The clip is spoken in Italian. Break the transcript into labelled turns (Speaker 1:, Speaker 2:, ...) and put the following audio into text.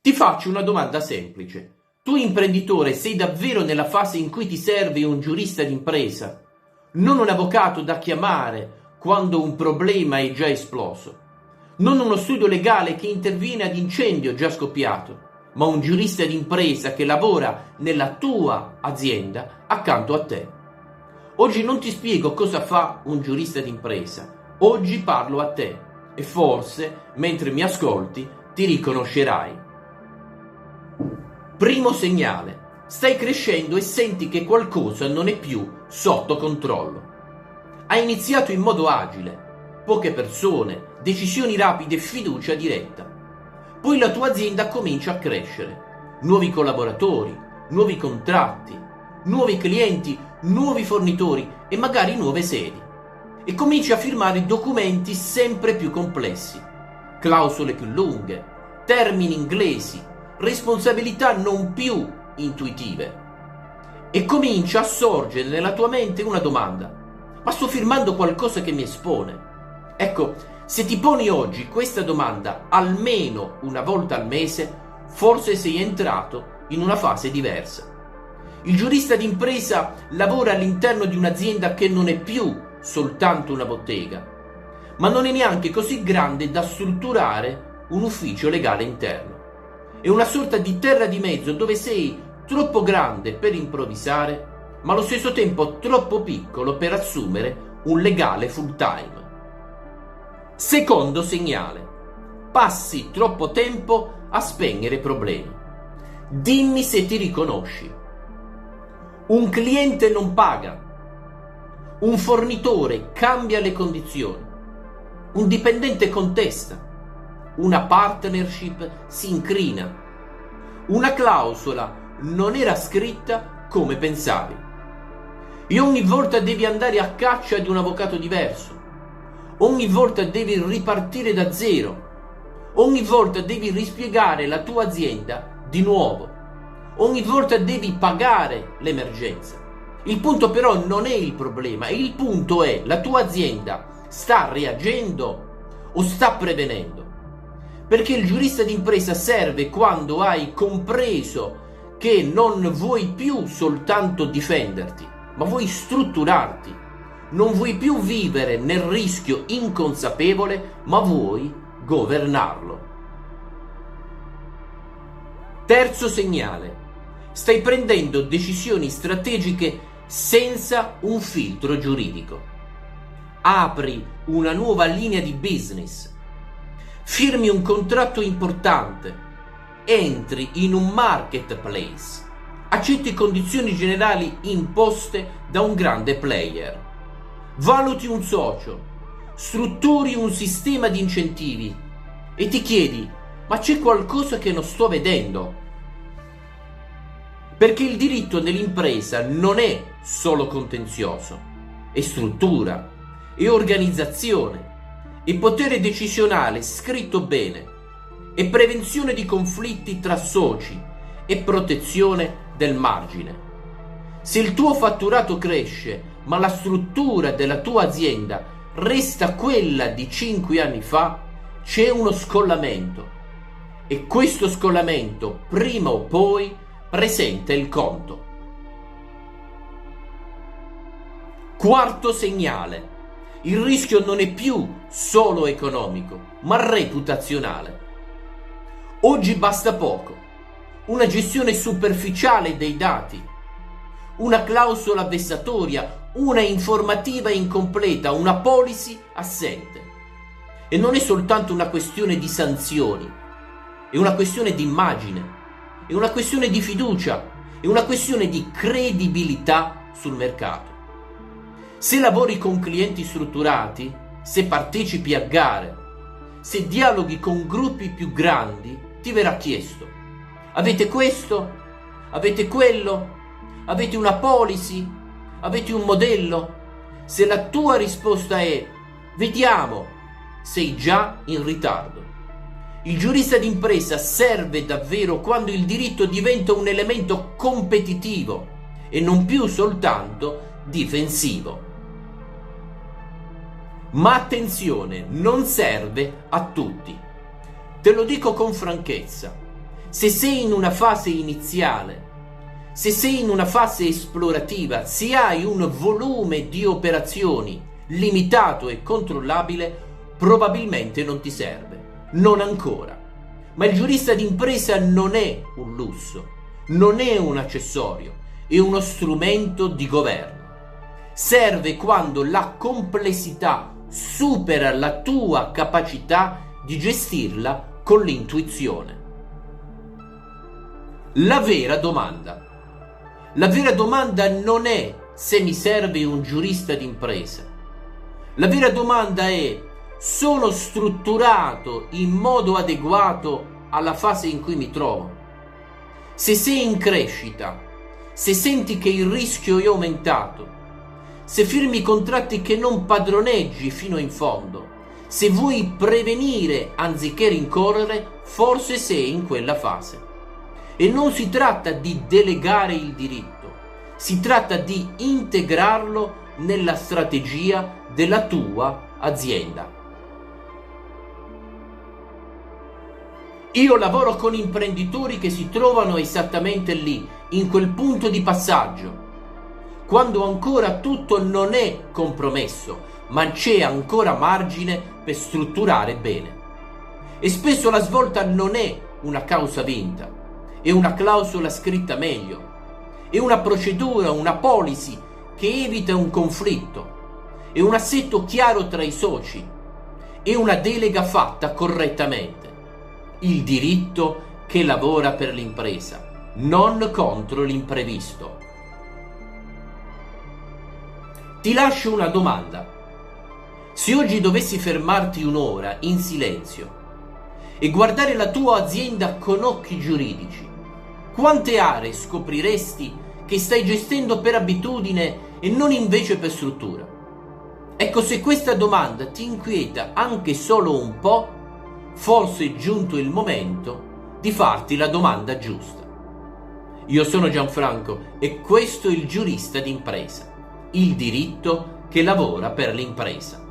Speaker 1: Ti faccio una domanda semplice. Tu imprenditore sei davvero nella fase in cui ti serve un giurista d'impresa, non un avvocato da chiamare quando un problema è già esploso, non uno studio legale che interviene ad incendio già scoppiato, ma un giurista d'impresa che lavora nella tua azienda accanto a te. Oggi non ti spiego cosa fa un giurista d'impresa, oggi parlo a te e forse, mentre mi ascolti, ti riconoscerai. Primo segnale: stai crescendo e senti che qualcosa non è più sotto controllo. Hai iniziato in modo agile, poche persone, decisioni rapide e fiducia diretta. Poi la tua azienda comincia a crescere, nuovi collaboratori, nuovi contratti, nuovi clienti, nuovi fornitori e magari nuove sedi. E cominci a firmare documenti sempre più complessi, clausole più lunghe, termini inglesi, responsabilità non più intuitive. E comincia a sorgere nella tua mente una domanda: ma sto firmando qualcosa che mi espone? Ecco, se ti poni oggi questa domanda almeno una volta al mese, forse sei entrato in una fase diversa. Il giurista d'impresa lavora all'interno di un'azienda che non è più soltanto una bottega, ma non è neanche così grande da strutturare un ufficio legale interno. È una sorta di terra di mezzo dove sei troppo grande per improvvisare, ma allo stesso tempo troppo piccolo per assumere un legale full time. Secondo segnale: passi troppo tempo a spegnere problemi. Dimmi se ti riconosci. Un cliente non paga, un fornitore cambia le condizioni, un dipendente contesta, una partnership si incrina, una clausola non era scritta come pensavi e ogni volta devi andare a caccia di un avvocato diverso, ogni volta devi ripartire da zero, ogni volta devi rispiegare la tua azienda di nuovo, ogni volta devi pagare l'emergenza. Il punto però non è il problema, il punto è: la tua azienda sta reagendo o sta prevenendo? Perché il giurista d'impresa serve quando hai compreso che non vuoi più soltanto difenderti, ma vuoi strutturarti. Non vuoi più vivere nel rischio inconsapevole, ma vuoi governarlo. Terzo segnale: stai prendendo decisioni strategiche senza un filtro giuridico. Apri una nuova linea di business, firmi un contratto importante, entri in un marketplace, accetti condizioni generali imposte da un grande player, valuti un socio, strutturi un sistema di incentivi e ti chiedi: ma c'è qualcosa che non sto vedendo? Perché il diritto dell'impresa non è solo contenzioso, è struttura, è organizzazione, è potere decisionale scritto bene, è prevenzione di conflitti tra soci, è protezione del margine. Se il tuo fatturato cresce, ma la struttura della tua azienda resta quella di 5 anni fa, c'è uno scollamento e questo scollamento prima o poi presenta il conto. Quarto segnale: il rischio non è più solo economico, ma reputazionale. Oggi basta poco: una gestione superficiale dei dati, una clausola vessatoria, una informativa incompleta, una policy assente. E non è soltanto una questione di sanzioni, è una questione di immagine, è una questione di fiducia, è una questione di credibilità sul mercato. Se lavori con clienti strutturati, se partecipi a gare, se dialoghi con gruppi più grandi, ti verrà chiesto: avete questo? Avete quello? Avete una policy? Avete un modello? Se la tua risposta è vediamo, sei già in ritardo. Il giurista d'impresa serve davvero quando il diritto diventa un elemento competitivo e non più soltanto difensivo. Ma attenzione, non serve a tutti. Te lo dico con franchezza. Se sei in una fase iniziale, se sei in una fase esplorativa, se hai un volume di operazioni limitato e controllabile, probabilmente non ti serve, non ancora. Ma il giurista d'impresa non è un lusso, non è un accessorio, è uno strumento di governo. Serve quando la complessità supera la tua capacità di gestirla con l'intuizione. La vera domanda non è se mi serve un giurista d'impresa. La vera domanda è: sono strutturato in modo adeguato alla fase in cui mi trovo? Se sei in crescita, se senti che il rischio è aumentato, se firmi contratti che non padroneggi fino in fondo, se vuoi prevenire anziché rincorrere, forse sei in quella fase. E non si tratta di delegare il diritto, si tratta di integrarlo nella strategia della tua azienda. Io lavoro con imprenditori che si trovano esattamente lì, in quel punto di passaggio, quando ancora tutto non è compromesso, ma c'è ancora margine per strutturare bene. E spesso la svolta non è una causa vinta, è una clausola scritta meglio, è una procedura, una policy che evita un conflitto, è un assetto chiaro tra i soci, è una delega fatta correttamente. Il diritto che lavora per l'impresa, non contro l'imprevisto. Ti lascio una domanda. Se oggi dovessi fermarti un'ora in silenzio e guardare la tua azienda con occhi giuridici, quante aree scopriresti che stai gestendo per abitudine e non invece per struttura? Ecco, se questa domanda ti inquieta anche solo un po', forse è giunto il momento di farti la domanda giusta. Io sono Gianfranco e questo è il giurista d'impresa, il diritto che lavora per l'impresa.